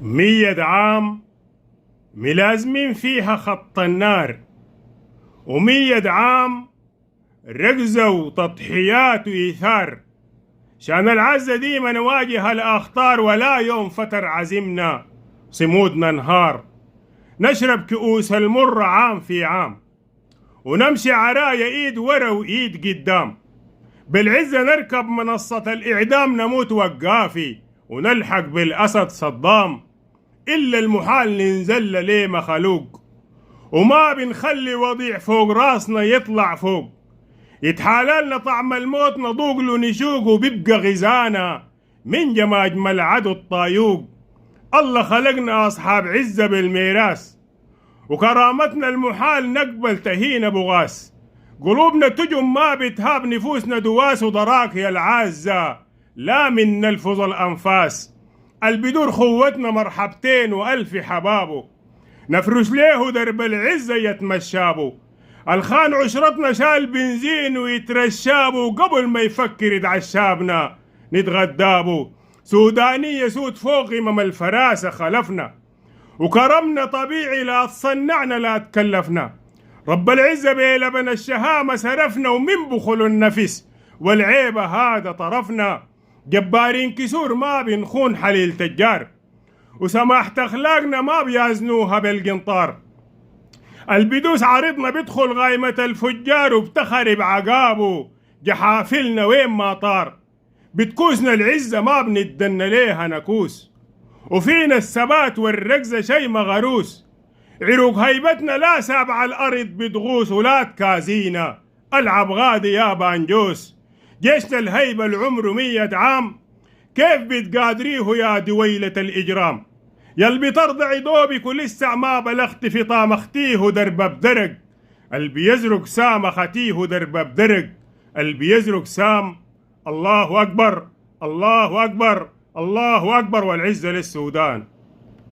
100 عام ملازمين فيها خط النار، و100 عام ركزة وتضحيات وإيثار، شان العزة ديما نواجه الأخطار، ولا يوم فتر عزمنا صمودنا نهار. نشرب كؤوس المر عام في عام، ونمشي عرايا إيد ورا وإيد قدام، بالعزة نركب منصة الإعدام، نموت وقافي ونلحق بالأسد صدام. إلا المحال ننزل ليه مخلوق، وما بنخلي وضيع فوق راسنا يطلع فوق، يتحاللنا طعم الموت نذوق له نشوق، وبيبقى غزانا من جماجم العدو الطايوق. الله خلقنا أصحاب عزة بالميراث، وكرامتنا المحال نقبل تهين بغاس، قلوبنا تجم ما بتهاب نفوسنا دواس، وضراك يا العازة لا من نلفظ الأنفاس. البدور خوتنا مرحبتين وألف حبابه، نفرش ليه درب العزة يتمشابه. الخان عشرتنا شال بنزين ويترشابه، قبل ما يفكر يتعشابنا نتغدابه. سوداني يسود فوق إمام الفراسة خلفنا، وكرمنا طبيعي لا تصنعنا لا تكلفنا. رب العزة بلبن الشهامة سرفنا، ومن بخل النفس والعيبة هذا طرفنا. جبارين كسور ما بنخون حليل تجار، وسماحة أخلاقنا ما بيازنوها بالقنطار. البدوس عارضنا بيدخل غايمة الفجار، وبتخرب عقابه جحافلنا وين ما طار. بتكوسنا العزة ما بندن ليها نكوس، وفينا الثبات والركزة شي مغروس. عروق هيبتنا لا سابع الأرض بتغوص، ولا تكازينا العب غادي يا بانجوس. جيشنا الهيبة العمر 100 عام، كيف بتقادريه يا دويلة الإجرام؟ يلبي ترضعي دوبك ولسه ما بلغت في طامختيه درب بدرق. البي يزرق سام ختيه درب بدرق، البي يزرق سام. الله أكبر الله أكبر الله أكبر، والعزة للسودان.